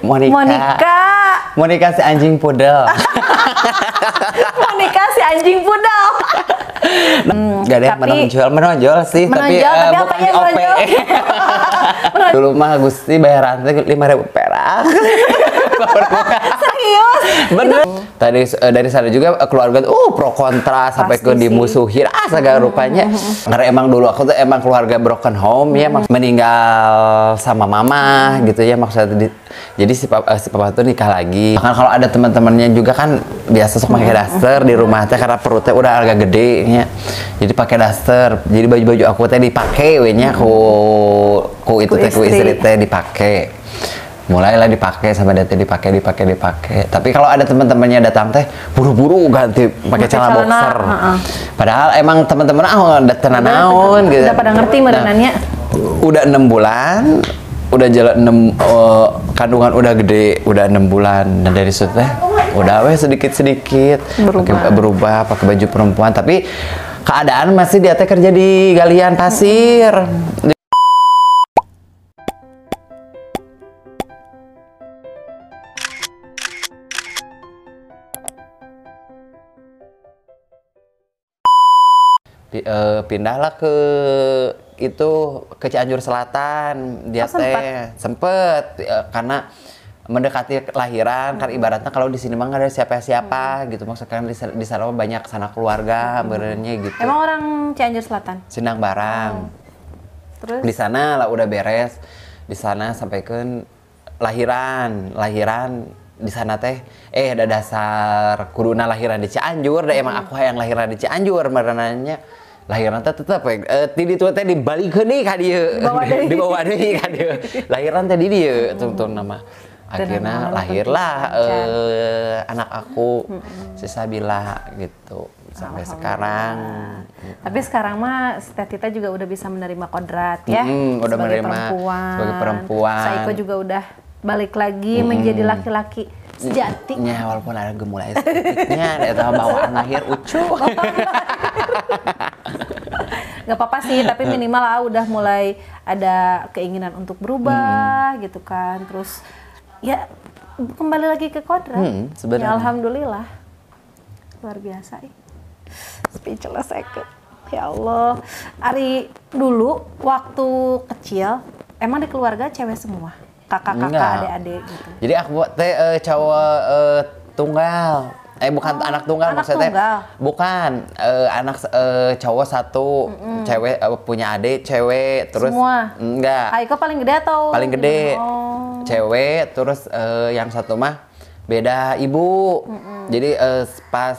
Monica si anjing pudel. Monica si anjing pudel. Gak ada yang menonjol sih, tapi apa yang OP. Dulu mah Gusti bayaran 5.000 perak. Serius? Bener. Tadi dari sana juga keluarga pro kontra sampai ke dimusuhin segala rupanya. Karena emang dulu aku tuh emang keluarga broken home ya, meninggal sama mama gitu ya maksudnya. Jadi si papa tuh nikah lagi. Kan kalau ada teman-temannya juga kan biasa sok pakai daster di rumah teh karena perutnya udah agak gede ya. Jadi pakai daster. Jadi baju-baju aku teh dipakai we nya ku istri teh dipakai. Mulailah dipakai sama dia dipakai. Tapi kalau ada teman-temannya datang teh buru-buru ganti pakai celana boxer. Padahal emang teman-teman udah tenan naon gitu. Udah pada ngerti merenannya. Udah 6 bulan, udah jalan 6 kandungan udah gede, udah 6 bulan dan dari situ teh udah sedikit-sedikit berubah pakai baju perempuan, tapi keadaan masih dia teh kerja di galian pasir. Pindahlah ke Cianjur Selatan dia sempet karena mendekati kelahiran kan ibaratnya kalau di sini mah nggak ada siapa-siapa gitu maksudnya kan di sana banyak sanak keluarga benernya gitu. Emang orang Cianjur Selatan? Sindang Barang. Terus di sana lah udah beres di sana sampai ke lahiran di sana teh ada dasar kuduna lahiran di Cianjur emang aku yang lahiran di Cianjur merenanya lahiran teh tetep di ditu teh dibalikeun deui ka dieu dibawa deui ka dieu lahiran teh di dieu tuntun nama akhirnya lahirlah anak aku si Sabila gitu sampai sekarang. Tapi sekarang mah Tita juga udah bisa menerima kodrat ya udah menerima sebagai perempuan. Saiko juga udah balik lagi menjadi laki-laki sejati. Ya walaupun ada gemulai sedikitnya ada bawaan lahir ucu. Gak apa-apa sih, tapi minimal udah mulai ada keinginan untuk berubah gitu kan. Terus ya kembali lagi ke kodrat. Ya alhamdulillah. Luar biasa ya. Speechless aku. Ya Allah. Ari dulu waktu kecil emang di keluarga cewek semua? Kakak-kakak, adik-adik gitu. Jadi aku teh cowok tunggal. Bukan anak tunggal maksudnya. Bukan anak cowok satu, cewek punya adik cewek terus semua. Enggak. Aiko paling gede atau? Paling gede. Cewek terus yang satu mah beda ibu. Jadi pas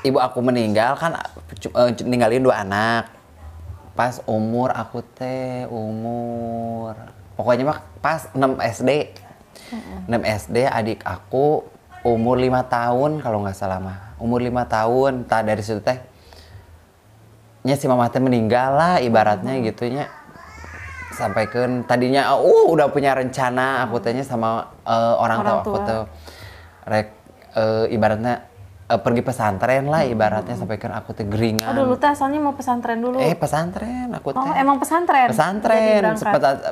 ibu aku meninggal kan ninggalin 2 anak. Pas umur aku teh pokoknya mah pas 6 SD. 6 SD adik aku umur 5 tahun kalau nggak salah mah. Umur 5 tahun dari situ teh nya si mama teh meninggal lah ibaratnya gitunya. Sampai ke tadinya udah punya rencana aku tehnya sama orang tua aku tuh ibaratnya pergi pesantren lah ibaratnya sampai kan aku teh geringan. Dulu teh asalnya mau pesantren dulu. Pesantren aku teh. Emang pesantren?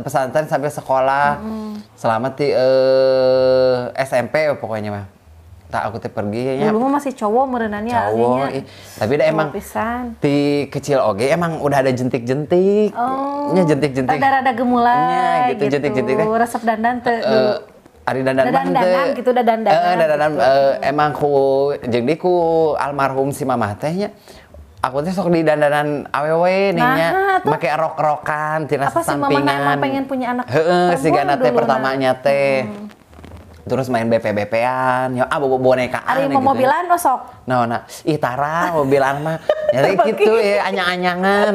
Pesantren sampai sekolah. Selama SMP pokoknya mah. Tak aku teh pergi ya. Dulu mah masih cowok merenannya cowok. Tapi udah emang di kecil oge emang udah ada jentik-jentik. Nya jentik-jentik. Rada gemulai gitu. Jentik-jentik. Resep dandan teh dulu. Ari dandan gitu udah dandan. Emang jeung ku almarhum si mamah tehnya. Aku teh sok di dandanan awewe nya make rok-rokan tina sampingan. Apa sih mama pengen punya anak? Sigana teh pertamanya teh. Terus main BP-BP-an, ya bobo bonekaan gitu. Ari mau mobilan sok. Nah, tara mobilan mah. Jadi gitu ya anyang-anyangan.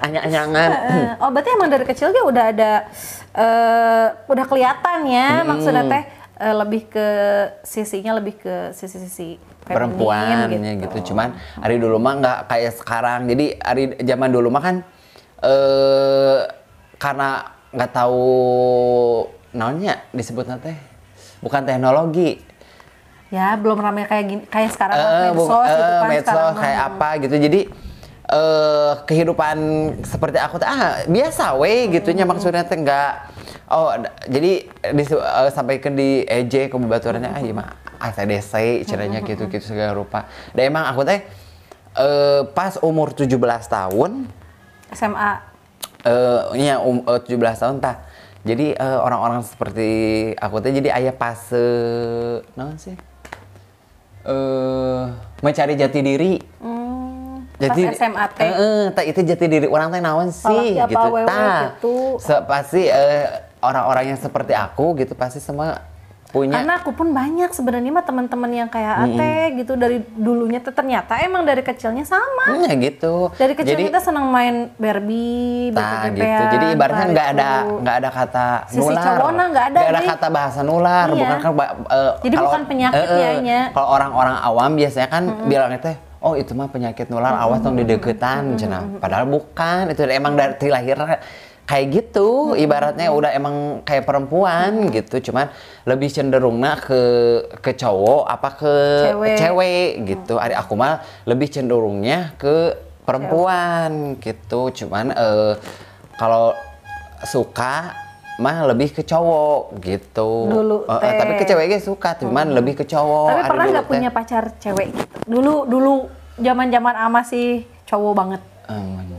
Anyang-anyangan. Berarti emang dari kecil dia udah ada udah kelihatan ya maksudnya teh lebih ke sisi perempuan gitu. Cuman Ari dulu mah nggak kayak sekarang. Jadi Ari zaman dulu mah kan karena nggak tahu naonnya disebutnya teh bukan teknologi. Ya belum ramai kayak gini kayak sekarang medsos gitu kan. Medsos kayak apa gitu. Jadi kehidupan seperti aku teh biasa we gitunya maksudnya teh enggak. Jadi sampaikan di EJ ke babaturannya ieu mah ACDC caranya gitu-gitu segala rupa. Dan emang aku teh pas umur 17 tahun SMA. 17 tahun tah. Jadi orang-orang seperti aku teh jadi aya fase naon sih? Mencari jati diri. Jadi pas SMA teh. Tah itu jati diri orang teh naon sih gitu. Gitu. Pasti orang-orang yang seperti aku gitu pasti semua punya. Karena aku pun banyak sebenarnya mah teman-teman yang kayak Ate gitu dari dulunya tuh ternyata emang dari kecilnya sama. Gitu. Dari kecil kita senang main Barbie, gitu. Jadi ibaratnya nggak ada kata sisi nular. cowoknya nggak ada kata bahasa nular, iya. bukan kan jadi bukan penyakitnya. Kalau orang-orang awam biasanya kan bilangnya teh itu mah penyakit nular, awas dong dideketan cenah. Padahal bukan, itu emang dari lahir kayak gitu, ibaratnya udah emang kayak perempuan gitu, cuman lebih cenderungnya ke cowok apa ke cewek gitu. Aku mah lebih cenderungnya ke perempuan gitu, cuman kalau suka mah lebih ke cowok gitu. Dulu tapi ke ceweknya suka, cuman lebih ke cowok. Tapi pernah nggak punya pacar cewek gitu? Dulu zaman ama sih cowok banget.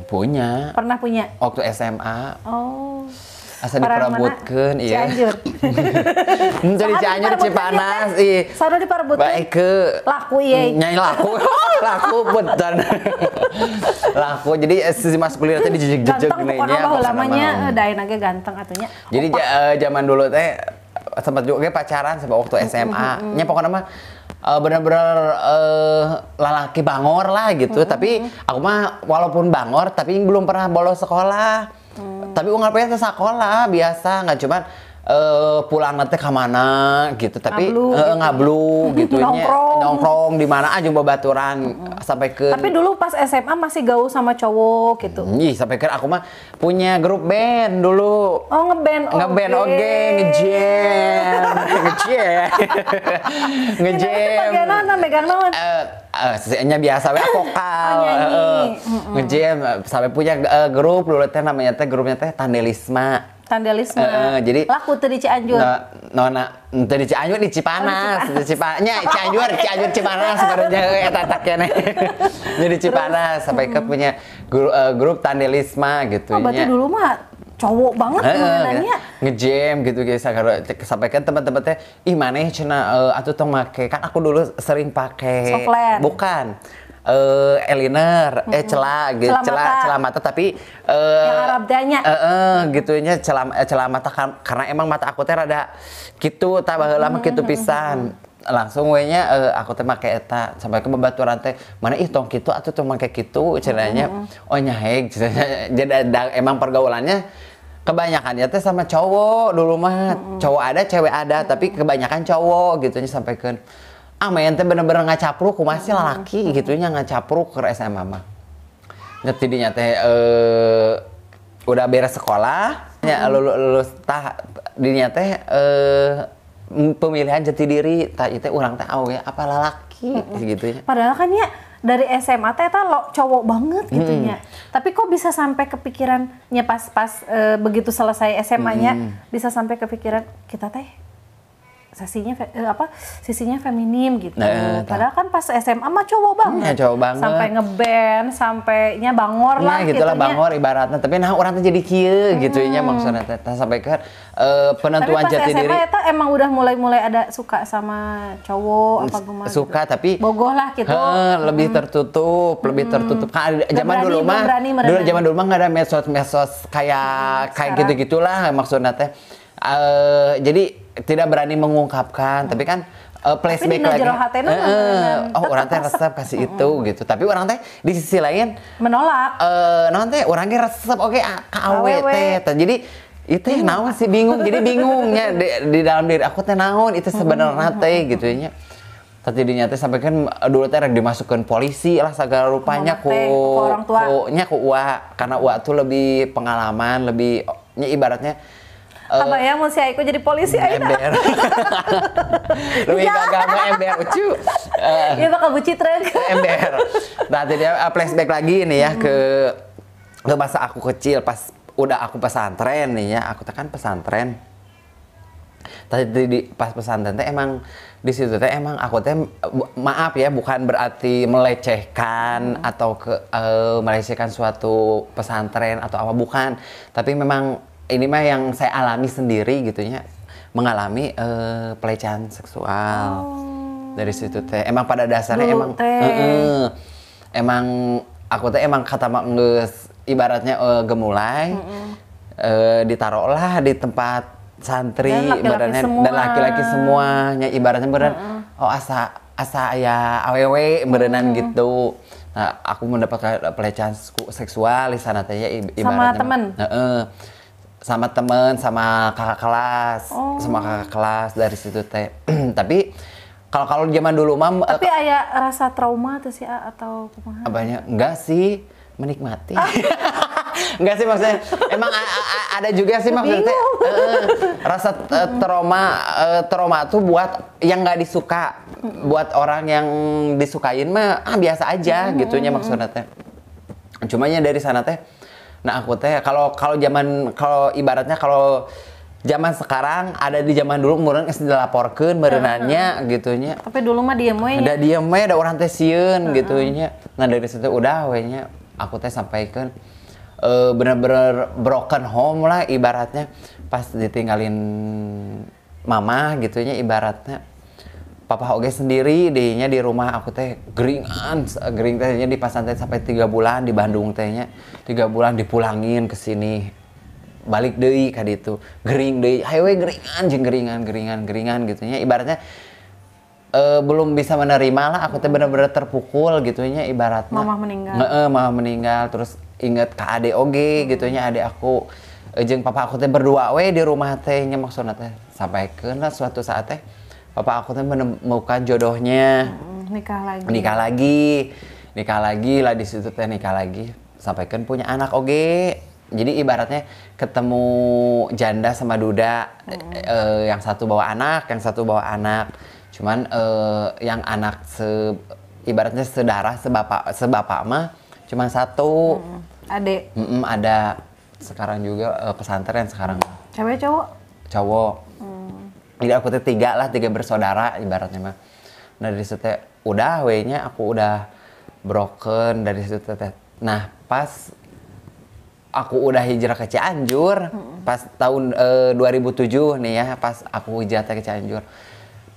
Punya. Pernah punya? Waktu SMA. Oh. Asa diperebutkeun ieu. Cianjur. Jadi Cianjur Cipanas ih. Sana diperebutkeun. Baik ke laku ieu. Nyai laku. Laku bedan. Laku. Jadi si Mas kuliah teh dijejeg-jejeg nya. Ganteng lamanya dainage ganteng atunya. Jadi zaman dulu teh sempat juga pacaran sampai waktu SMA. Nya pokoknya mah bener-bener lalaki bangor lah gitu. Tapi aku mah walaupun bangor tapi belum pernah bolos sekolah. Tapi ungapnya ke sekolah biasa, nggak cuman pulang nanti kemana gitu, tapi ngablu gitu nongkrong di mana aja babaturan sampai ke. Tapi dulu pas SMA masih gaul sama cowok gitu. Sampai ke aku mah punya grup band dulu. Oh ngeband ngejam. Megang naon? Nya biasa we vokal. Ngejam sampai punya grup dulu teh namanya teh grupnya teh Tandelisma. Jadi laku tuh di Cianjur. Teu di Cianjur di Cipanas. Cianjur Cipanas sebenarnya eta takene. Jadi Cipanas sampai ke punya grup Tandelisma gitu nya. Berarti dulu mah cowok banget mainannya. Ngejam gitu guys, sampai kan teman-teman teh maneh cenah atuh tong make, kan aku dulu sering pakai bukan eyeliner, celah mata tapi yang Arab danya. Gitunya celah mata karena emang mata aku teh rada gitu, lama gitu pisan. Langsung we nya aku teh make eta sampai ke babaturan teh mana tong kitu atuh tong make kitu cenanya. Nyaheg cenanya. Jadi emang pergaulannya kebanyakan ya teh sama cowok dulu mah. Cowok ada, cewek ada, tapi kebanyakan cowok gitunya sampaikan. Main teh bener-bener ngacapruk kumaha sih lalaki gitunya ngacapruk ke SMA mah. Nya tidinya teh udah beres sekolah, nya lulus tah dinya teh pemilihan jati diri tah itu urang teh awe apa lalaki gitu ya. Padahal kan ya dari SMA teh cowok banget gitu nya. Tapi kok bisa sampai kepikirannya pas begitu selesai SMA-nya bisa sampai kepikiran kita teh sisinya feminim gitu. Padahal kan pas SMA mah cowok banget. Cowok banget. Sampai ngeband, sampainya bangor lah gitu. Gitulah bangor ibaratnya. Tapi orang tuh jadi kieu gitu nya maksudnya teh sampai ke penentuan jati diri. Tapi pas SMA eta emang udah mulai ada suka sama cowok apa gimana? Suka gitu. Tapi bogoh lah gitu. Lebih tertutup. Kan zaman dulu mah enggak ada medsos kayak gitu-gitulah maksudnya teh. Jadi tidak berani mengungkapkan, tapi kan flashback lagi. Orang teh resep kasih itu gitu. Tapi orang teh di sisi lain menolak. Nanti orangnya resep ka awe teh. Jadi itu naon sih bingung. Jadi bingungnya di dalam diri aku teh naon itu sebenarnya teh gitu nya. Tadi dinya teh sampai kan dulu teh rek dimasukkan polisi lah segala rupanya ku orang tua. Ku ua karena ua tuh lebih pengalaman, lebih ibaratnya Abah ya mau si Aiko jadi polisi aja. Ember. Lebih agama ember ucu. Iya bakal bucit trek. Ember. Nah, jadi flashback lagi nih ya ke masa aku kecil pas udah aku pesantren nih ya. Aku kan pesantren. Tadi pas pesantren teh emang di situ teh emang aku teh maaf ya bukan berarti melecehkan atau melecehkan suatu pesantren atau apa, bukan, tapi memang ini mah yang saya alami sendiri gitu ya, mengalami pelecehan seksual. Dari situ teh emang pada dasarnya Dulu emang aku teh emang kata mak geus ibaratnya gemulai ditaruhlah di tempat santri dan laki-laki semuanya ibaratnya beneran oh asa ya awewe beneran gitu. Nah, aku mendapat pelecehan seksual di sana teh ya ibaratnya sama temen sama kakak kelas sama kakak kelas dari situ teh. Tapi kalau zaman dulu mah tapi aya rasa trauma tuh sih atau kumaha? Abahnya enggak sih, menikmati. Enggak sih maksudnya, emang ada juga sih maksudnya rasa trauma tuh buat yang nggak disuka, buat orang yang disukain mah biasa aja gitunya maksudnya teh. Cumanya dari sana teh, nah aku teh kalau ibaratnya kalau zaman sekarang ada di zaman dulu meureun geus dilaporkeun meureunannya gitunya. Tapi dulu mah diem we. Ada diem we, ada orang teh sieun gitunya. Nah dari situ udah we nya aku teh sampaikan bener-bener broken home lah ibaratnya pas ditinggalin mama gitunya ibaratnya. Papa oge sendiri dehnya di rumah aku teh gering tehnya di pesantren sampai 3 bulan di Bandung tehnya 3 bulan dipulangin ke sini balik deui ka ditu gering deui hawe geringan gitunya ibaratnya belum bisa menerima lah aku teh bener-bener terpukul gitunya ibaratnya mama meninggal terus inget ka ade oge gitunya ade aku jeung papa aku teh berdua we di rumah teh nya maksudna teh sampaikeun lah suatu saat teh papa aku teh menemukan jodohnya nikah lagi lah di situ teh nikah lagi sampaikan punya anak oge. Jadi ibaratnya ketemu janda sama duda yang satu bawa anak cuman yang anak ibaratnya sedarah sebapak mah cuma satu. Adek. Ada sekarang juga pesantren sekarang. Cewek cowok? Jadi aku tuh 3 bersaudara ibaratnya mah. Nah dari situ udah we-nya aku udah broken dari situ teh. Nah pas aku udah hijrah ke Cianjur pas tahun 2007 nih ya pas aku hijrah ke Cianjur.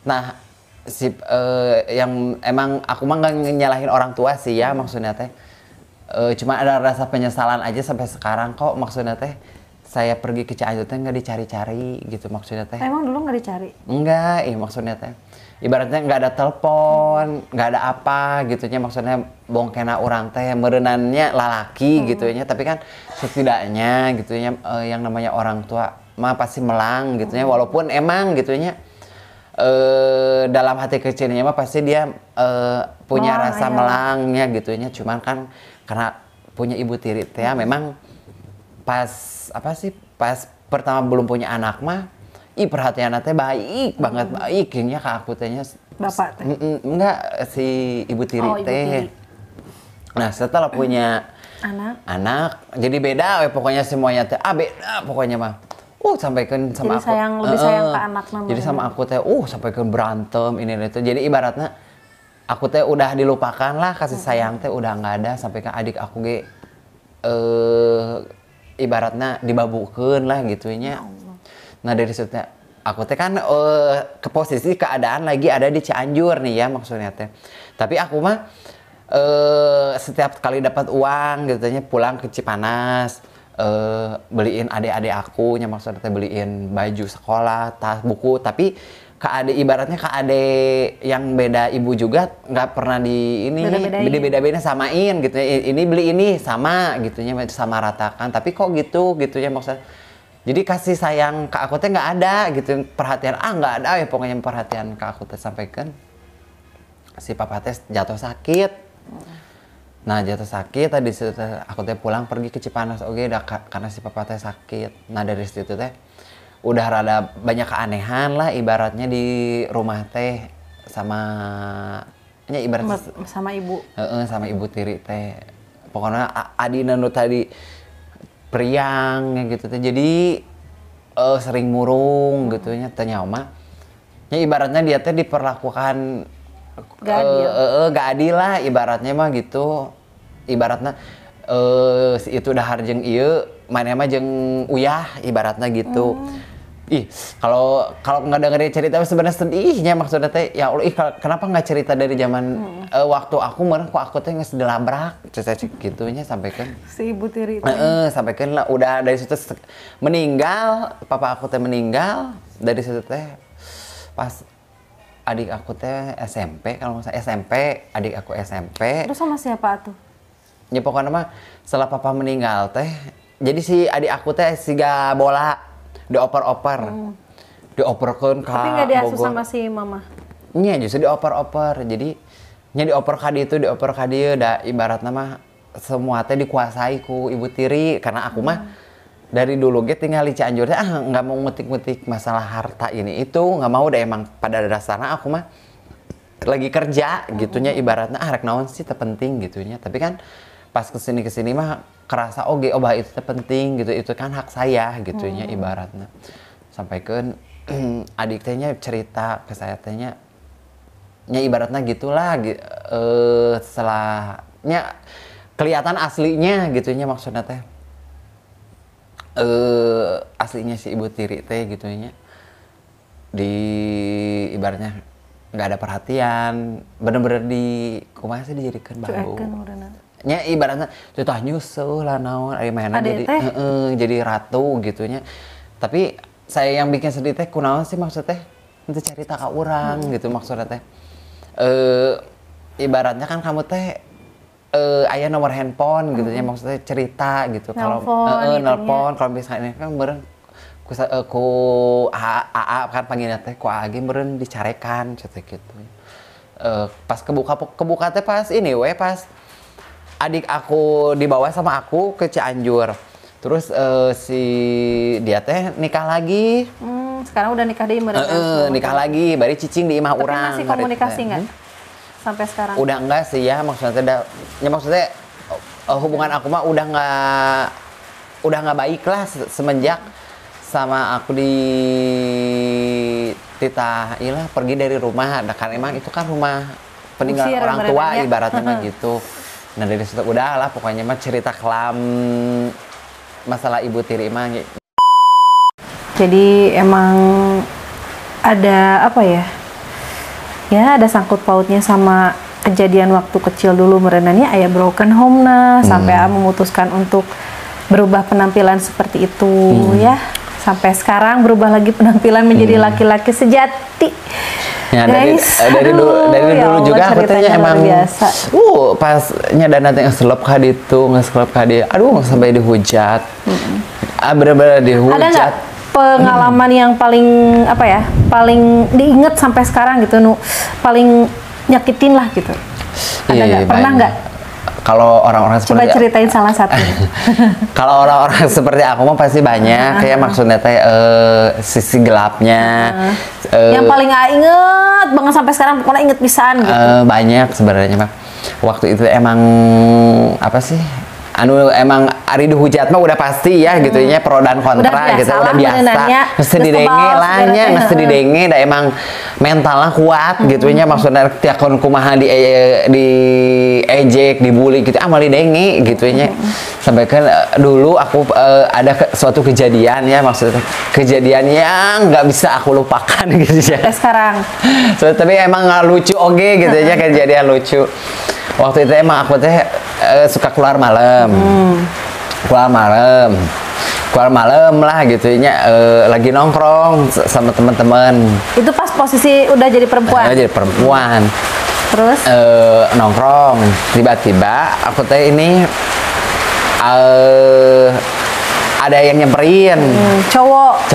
Nah yang emang aku mah nggak nyalahin orang tua sih ya maksudnya teh. Cuma ada rasa penyesalan aja sampai sekarang kok maksudnya teh saya pergi ke Cianjur teh nggak dicari-cari gitu maksudnya teh. Emang dulu nggak dicari? Enggak, maksudnya teh ibaratnya nggak ada telepon, nggak ada apa gitunya maksudnya bongkena orang teh merenannya lalaki gitunya tapi kan setidaknya gitunya yang namanya orang tua mah pasti melang gitunya walaupun emang gitunya dalam hati kecilnya mah pasti dia punya rasa melangnya gitunya cuman kan karena punya ibu tiri teh memang pas pertama belum punya anak mah perhatian teh baik banget baiknya ke aku tehnya bapak teh enggak si ibu tiri teh. Nah setelah punya anak jadi beda pokoknya semuanya teh beda pokoknya mah sampaikan sama jadi aku lebih sayang ke anak namanya. Jadi sama aku teh sampaikan berantem ini itu jadi ibaratnya aku teh udah dilupakan lah kasih sayang teh udah nggak ada sampai ke adik aku ge ibaratnya dibabukeun lah gitunya. Nah dari situ aku teh kan ke posisi keadaan lagi ada di Cianjur nih ya maksudnya teh. Tapi aku mah setiap kali dapat uang gitunya pulang ke Cipanas beliin adik-adik aku nya maksudnya teh beliin baju sekolah, tas, buku. Tapi ke adik ibaratnya ke adik yang beda ibu juga nggak pernah beda-beda samain gitu ya. Ini beli ini sama gitunya sama ratakan. Tapi kok gitunya maksudnya. Jadi kasih sayang ke aku teh nggak ada gitu perhatian nggak ada ya pokoknya perhatian ke aku teh sampaikan si papa teh jatuh sakit. Nah jatuh sakit tadi aku teh pulang pergi ke Cipanas karena si papa teh sakit. Nah dari situ teh udah rada banyak keanehan lah ibaratnya di rumah teh sama ibaratnya sama ibu. Sama ibu tiri teh. Pokoknya adi nu tadi priang gitu teh. Jadi sering murung gitu nya teh nyawa. Ya ibaratnya dia teh diperlakukan gak adil lah ibaratnya mah gitu. Ibaratnya itu dahar jeung ieu maneh mah jeung uyah ibaratnya gitu. Ih, kalau nggak dengerin cerita sebenarnya sedihnya maksudnya teh ya Allah, kenapa nggak cerita dari zaman waktu aku meureun kok aku teh geus delabrak gitunya sampaikan si ibu tiri sampaikan lah udah dari situ meninggal, papa aku teh meninggal dari situ teh pas adik aku teh SMP kalau nggak salah SMP, adik aku SMP. Terus sama siapa tuh? Ya pokoknya mah setelah papa meninggal teh jadi si adik aku teh siga bola dioper-oper, dioperkeun ka Bogor. Tapi nggak diasuh sama si mama? Iya, justru dioper-oper. Jadi, nya dioper ka dieu, dioper ka dieu, da ibaratna mah semua teh dikuasai ku ibu tiri. Karena aku mah dari dulu ge tinggal di Cianjur teh nggak mau ngutik-ngutik masalah harta ini itu, nggak mau deh emang pada dasarnya aku mah lagi kerja gitunya ibaratnya rek naon sih terpenting gitunya. Tapi kan pas kesini mah kerasa oge bah itu penting gitu, itu kan hak saya gitunya ibaratnya. Sampaikan adik tehnya cerita ke saya tehnya ibaratnya gitulah setelahnya kelihatan aslinya gitunya maksudnya teh aslinya si ibu tiri teh gitunya di ibaratnya nggak ada perhatian, bener-bener di kumaha sih dijadikan bau. Nya ibaratnya tah nyusuh lah naon ari mainan jadi ratu gitunya. Tapi saya yang bikin sedih teh kunaon sih maksudnya itu cerita ka urang gitu maksudnya teh. Ibaratnya kan kamu teh aya nomor handphone gitu nya maksudnya cerita gitu kalau nelpon kalau misalnya kan meureun ku AA kan panggilnya teh ku AG meureun dicarekan cetek gitu. Pas kebuka teh pas ini pas adik aku dibawa sama aku ke Cianjur. Terus si dia teh nikah lagi. Sekarang udah nikah deui meureun. Nikah lagi, bari cicing di imah urang. Tapi masih komunikasi enggak? Sampai sekarang. Udah enggak sih ya, maksudnya hubungan aku mah udah enggak baik lah semenjak sama aku di titah ilah pergi dari rumah. Kan emang itu kan rumah peninggalan orang tua ibaratnya mah gitu. Nah dari situ udah lah pokoknya mah cerita kelam masalah ibu tiri mah. Jadi emang ada apa ya? Ya ada sangkut pautnya sama kejadian waktu kecil dulu merenannya ayah broken home sampai memutuskan untuk berubah penampilan seperti itu ya. Sampai sekarang berubah lagi penampilan menjadi laki-laki sejati. Ya, dari dulu ya juga aku tanya emang pasnya dan nanti ngeselop ka ditu ngeselop ka dia aduh sampai dihujat bener-bener dihujat. Ada nggak pengalaman yang paling apa ya paling diinget sampai sekarang gitu paling nyakitin lah gitu ada nggak pernah nggak? Kalau orang-orang seperti coba ceritain salah satu. Kalau orang-orang seperti aku mah pasti banyak kayak maksudnya teh sisi gelapnya yang paling inget banget sampai sekarang pokoknya inget pisan gitu. Banyak sebenarnya mah waktu itu emang apa sih emang ari dihujat mah udah pasti ya gitu ya pro dan kontra gitu udah biasa mesti didenge lah nya mesti didenge da emang mentalnya kuat gitu nya maksudnya tiap kumaha di ejek dibully gitu amal didenge gitu nya sampai kan dulu aku ada suatu kejadian ya maksudnya kejadian yang nggak bisa aku lupakan gitu ya sekarang tapi emang lucu oge gitu ya kejadian lucu. Waktu itu emang aku teh suka keluar malam, keluar malam lah gitunya lagi nongkrong sama teman-teman. Itu pas posisi udah jadi perempuan? Jadi perempuan. Terus? Nongkrong, tiba-tiba aku teh ini ada yang nyamperin cowok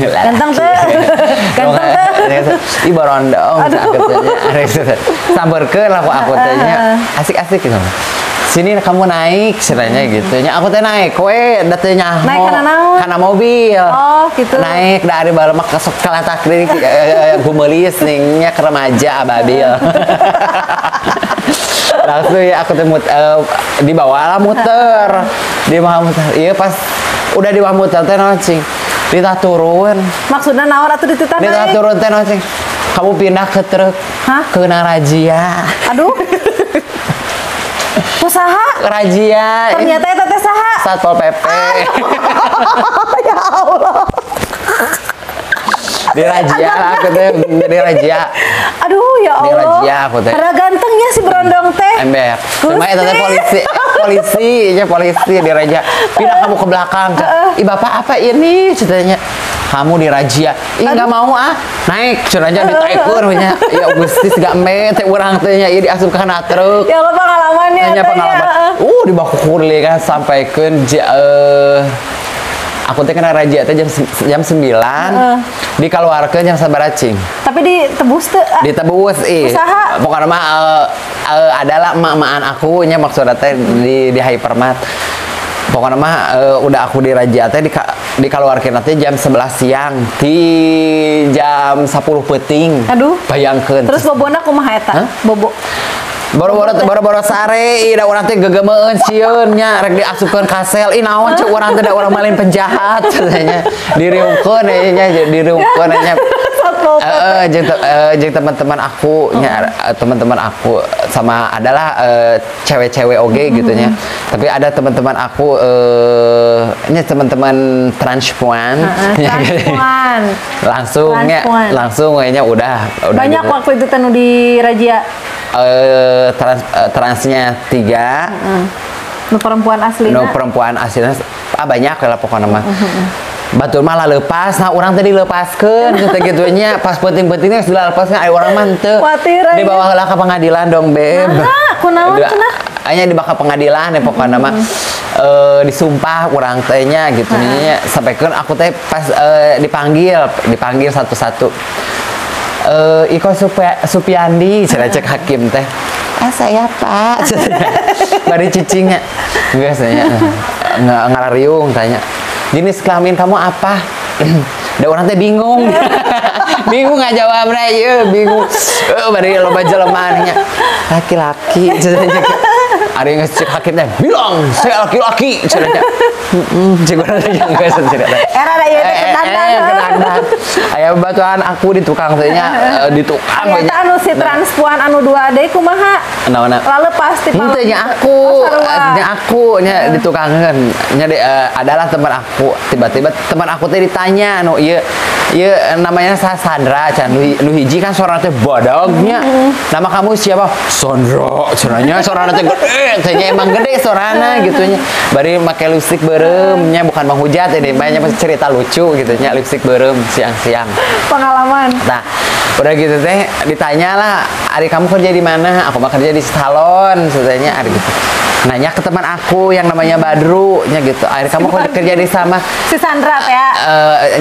ganteng tuh ih borondong sambarkeun lah aku tanya asik-asik gitu sini kamu naik ceritanya gitu nya aku teh naik we datenya Naik kana naon? kana mobil Oh, gitu. naik dari balemak ke kalatak deui gumelis nya ke remaja ababil langsung ya aku teh dibawa lah muter di bawah muter iya pas udah di bawah muter teh naon cing ditah turun Maksudnya naon atuh dititah ditah naik? turun teh naon cing kamu pindah ke truk Hah? kena razia Aduh. Usaha? razia Ternyata eta teh saha? Satpol PP Ya Allah. dirajia aku teh dirajia Aduh, ya Allah. Dirajia aku teh. Karena gantengnya si berondong teh. ember cuma eta teh polisi dirajia pindah kamu ke belakang ih bapak apa ini ceritanya kamu dirajia ih nggak mau naik cenanya ditaikeun we nya ya Gusti siga embe teh urang teh nya ieu diasup kana truk Ya Allah pengalamannya hanya teh pengalaman ya. di baku kurli kan sampaikeun aku teh kena razia teh jam 9 dikeluarkeun jam sabaraha cing Tapi ditebus teh. ditebus Usaha. pokoknya mah adalah emak-emakan aku nya maksudnya teh di hypermart pokoknya mah udah aku dirajia teh dikeluarkeun teh jam 11 siang di jam 10 peuting Aduh. bayangkeun Terus bobona kumaha eta? Hah? Bobo. Boro-boro sare da urang teh gegemeun sieun nya rek diasupkeun ka sel ih naon cek urang teh da urang malin penjahat katanya diriungkeun nya diriungkeun nya Satpol PP. jeung teman-teman aku nya teman-teman aku sama adalah cewek-cewek oge gitu nya tapi ada teman-teman aku nya teman-teman transpuan Transpuan. langsung nya Transpuan. langsung nya udah Banyak gitu. waktu itu teh nu di razia. Transnya 3 Nu perempuan aslina. no perempuan aslinya banyak lah pokoknya mah batur malah lepas nah orang tadi lepaskeun gitu nya pas penting-pentingnya sudah lepaskan ada orang mah teu Khawatir aja. dibawa heula ka pengadilan dong beb Kunaon cenah? hanya dibawa ke pengadilan ya pokoknya mah disumpah orang teh nya gitu nya sampaikan aku teh pas dipanggil satu-satu Iko Supiandi saya cek hakim teh saya pak bari cicingnya enggak saya ngarariung tanya jenis kelamin kamu apa da orang teh bingung bingung nggak jawab ya bingung bari loba jelemaannya laki-laki ada yang cek hakimnya bilang saya laki-laki ceritanya cek orang teh enggak cerita Era ada ieu teh kedandan. aya batuan aku di tukang teh nya di tukang we Ternyata anu si transpuan anu 2 deui kumaha? naonna Lalu pasti henteu nya aku nya ditukangeun nya adalah teman aku tiba-tiba teman aku teh ditanya anu ieu namanya Sandra can nu hiji kan suara teh badagnya nama kamu siapa Sandra cenanya suara teh gede teh nya emang gede suarana gitu nya bari make lipstik beureum nya bukan menghujat ini banyak cerita lucu gitu nya lipstik beureum siang-siang pengalaman. nah udah gitu teh ditanya lah Ari kamu kerja di mana aku mah kerja di salon katanya Ari gitu nanya ke teman aku yang namanya Badru nya gitu Ari kamu kerja di sama Si Sandra teh ya.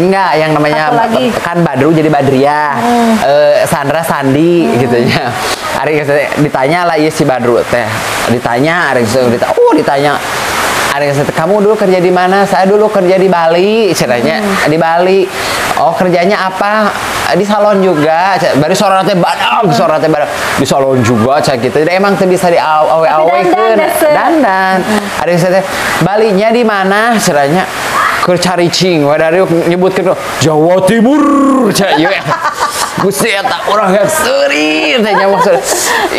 enggak yang namanya Satu lagi. kan Badru jadi Badriah Sandra Sandi gitu nya Ari ditanya lah iya si Badru teh ditanya Ari ditanya Ari kamu dulu kerja di mana? Saya dulu kerja di Bali, ceritanya di Bali. Oh kerjanya apa? Di salon juga. Bari sorana teh badag, di salon juga cak gitu. Jadi emang teh bisa di awe-awekeun dandan. Ari teh Balinya di mana? Ceritanya keur caricing we dari nyebutkeun Jawa Timur cak ieu. Gusti eta urang yang seuri teh nya maksud.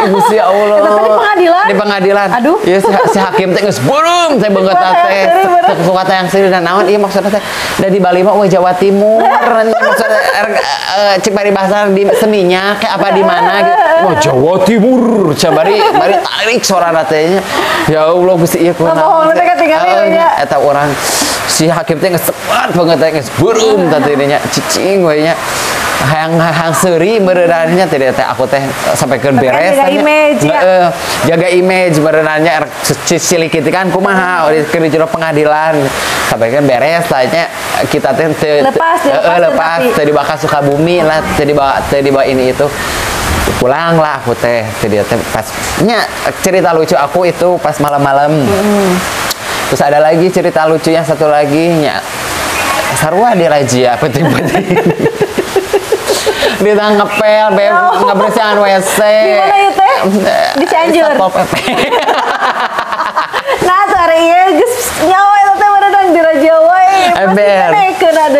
Gusti Allah. Eta teh di pengadilan? Di pengadilan. Aduh. Ieu si hakim teh geus beureum teh beungeut teh. Suka teh yang seuri dan naon ieu maksudna teh da di Bali mah Jawa Timur. Maksudna cek bari bahasa di seninya kayak apa di mana gitu. Wah Jawa Timur. Bari tarik suarana teh nya. Ya Allah Gusti ieu kunaon. Bohong teh ketinggalan nya. Eta urang si hakim teh geus sepat banget teh geus beureum teh nya cicing we nya. Hayang seuri beureurannya teh aku teh sampaikeun beres jaga image ya. Jaga image beureurannya cilik kitu kan kumaha keur di jero pengadilan sampaikeun beres tanya kita teh lepas teh dibawa ka Sukabumi lah teh dibawa ini itu pulang lah aku teh dia teh pas cerita lucu aku itu pas malam-malam. Terus ada lagi cerita lucunya satu lagi sarua di razia penting-penting. Dia ngepel ngebersihan WC. Gimana ya teh? Di Cianjur. Satpol PP. Nah, hari ieu geus nyawa eta teh berenang di razia wae. Ember.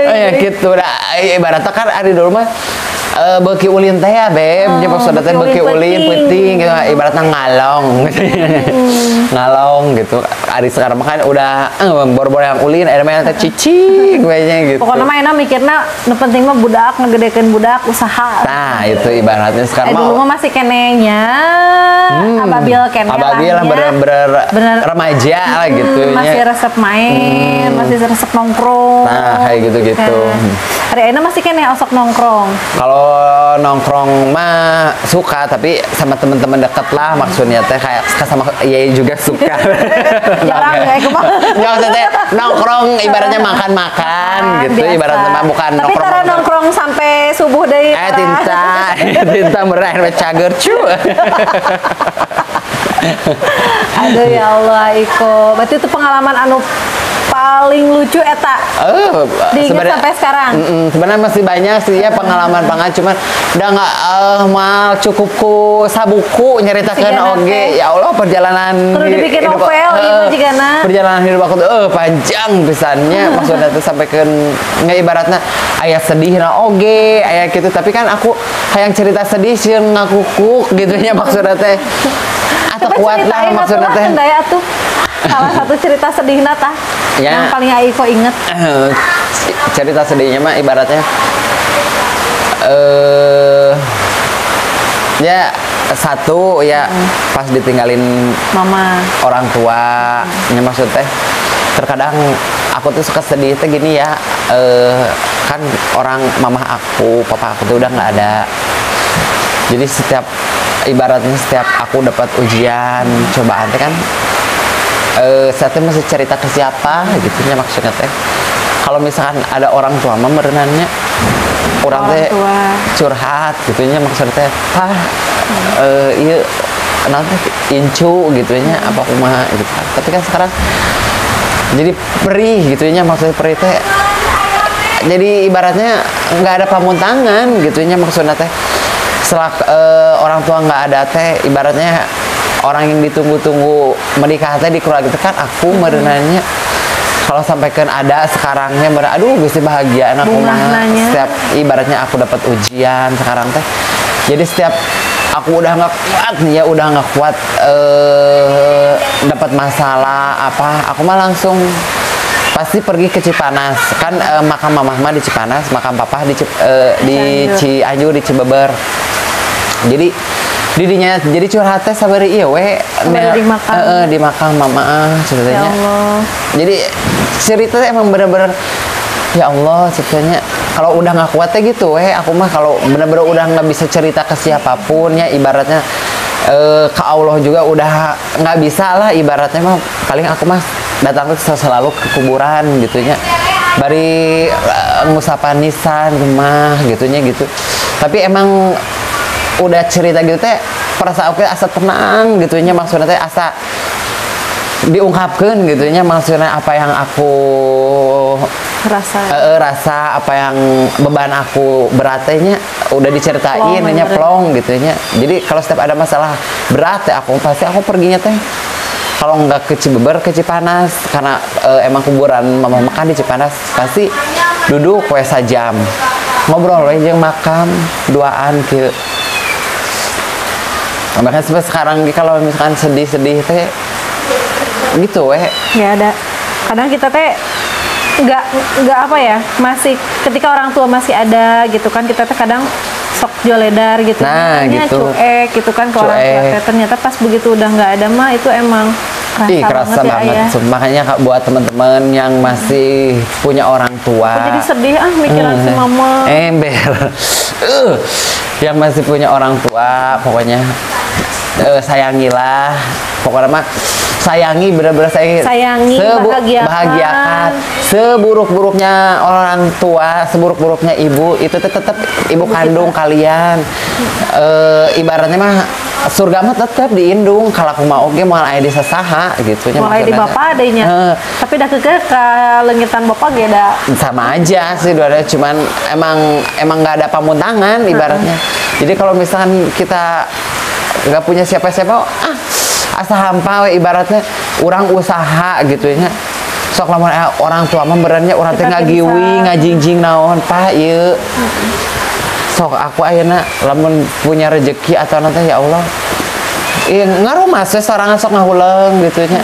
Ya gitu dah. Ibaratnya kan ari dulu mah beuki ulin teh ya beb, nya maksudna teh beuki ulin penting gitu, ibaratnya ngalong. Ngalong gitu. Ari sekarang mah kan udah bor-bor yang ulin ada mah teh cicing we gitu. Pokoknya mah enak mikirna nu penting mah budak ngegedekeun budak usaha. Nah, itu ibaratnya sekarang dulu mah masih kenenya ababil keneh ababil lah bener remaja lah gitu masih resep main, masih resep nongkrong. Nah, kayak gitu-gitu. Hari ini masih keneh osok nongkrong. Kalau nongkrong mah suka, tapi sama teman-teman dekat lah maksudnya teh kayak sama Yai juga suka. Jarang ya kemana? Ya maksudnya nongkrong ibaratnya makan-makan gitu, biasa. ibaratnya mah bukan tapi nongkrong. Tapi karena nongkrong sampai subuh dari tinta meraih cager cu. Aduh ya Allah Iko, berarti itu pengalaman anu paling lucu eta. Diingat sampai sekarang. Sebenarnya masih banyak sih ya pengalaman cuman udah nggak mal cukup ku sabuku nyeritakan oge. Ya Allah perjalanan perlu dibikin novel perjalanan hidup aku tuh panjang pisannya. Maksudnya tuh sampai ke ibaratnya aya sedih oge aya gitu, tapi kan aku kayak cerita sedih sih ngakukuk gitu nya maksudnya teh. Atau kuat lah maksudnya teh. Salah satu cerita sedih nata yang paling Aiko inget. Cerita sedihnya mah ibaratnya ya satu ya pas ditinggalin mama orang tua nya maksud teh terkadang aku tuh suka sedih teh gini ya, kan orang mama aku papa aku tuh udah nggak ada, jadi ibaratnya setiap aku dapat ujian cobaan teh kan saya masih cerita ke siapa gitu nya maksudnya teh. Kalau misalkan ada orang tua mah merenannya orang teh curhat gitu nya maksudnya teh iya nanti incu gitu nya apa kumaha gitu. Tapi kan sekarang jadi perih gitu nya maksudnya perih teh jadi ibaratnya nggak ada pamuntangan gitu nya maksudnya teh. Selak orang tua nggak ada teh ibaratnya orang yang ditunggu-tunggu menikah teh di keluarga itu kan aku merenanya. Kalau sampaikan ada sekarangnya aduh gusti bahagia anak rumah setiap ibaratnya aku dapat ujian sekarang teh. Jadi setiap aku udah nggak kuat nih ya udah nggak kuat dapat masalah apa aku mah langsung pasti pergi ke Cipanas kan, makam mamah mah di Cipanas, makam papa di Cianjur di Cibeber. Jadi didinya jadi curhatnya sabari iya we di makam mama ceritanya. Ya Allah. Jadi ceritanya emang bener-bener ya Allah ceritanya kalau udah nggak kuatnya gitu aku mah kalau bener-bener udah nggak bisa cerita ke siapapun ya ibaratnya ke Allah juga udah nggak bisa lah ibaratnya mah paling aku mah datang tuh selalu ke kuburan gitunya bari ngusapan nisan rumah gitunya gitu. Tapi emang udah cerita gitu teh perasaan aku asa tenang gitunya maksudnya teh asa diungkapkan gitunya maksudnya apa yang aku rasa apa yang beban aku beratnya udah diceritain nya plong gitunya. Jadi kalau setiap ada masalah berat ya aku pasti aku perginya teh kalau nggak ke Cibeber ke Cipanas karena emang kuburan mama makan di Cipanas pasti duduk sejam ngobrol aja makam duaan ke. Makanya sampai sekarang kalau misalkan sedih-sedih teh gitu ya ada kadang kita teh nggak apa ya masih ketika orang tua masih ada gitu kan kita teh kadang sok joledar gitu gitu cuek gitu kan ke orang tua teh ternyata pas begitu udah nggak ada mah itu emang kerasa banget ya. Makanya buat teman-teman yang masih punya orang tua aku jadi sedih mikiran si mama ember yang masih punya orang tua pokoknya sayangilah pokoknya mah sayangi, benar-benar sayangi, bahagiakan. Seburuk-buruknya orang tua, seburuk-buruknya ibu, itu tetap ibu kandung kalian. Ibaratnya mah surga mah tetap diindung, kalau aku mau oke mau aya di sasaha gitu nya. Mulai di bapak adanya. Tapi dah keke ka leungitan bapak ge da sama aja sih dua-duanya, cuman emang nggak ada pamuntangan ibaratnya. Jadi kalau misalkan kita nggak punya siapa-siapa, asa hampa we, ibaratnya orang usaha gitu ya. Sok lamun orang tua mah berannya orang teh ngagiwi ngajingjing naon Pak ieu. Sok aku ayeuna lamun punya rezeki atau nanti ya Allah. Ngaruh mas sorangan sok ngahuleung gitu nya.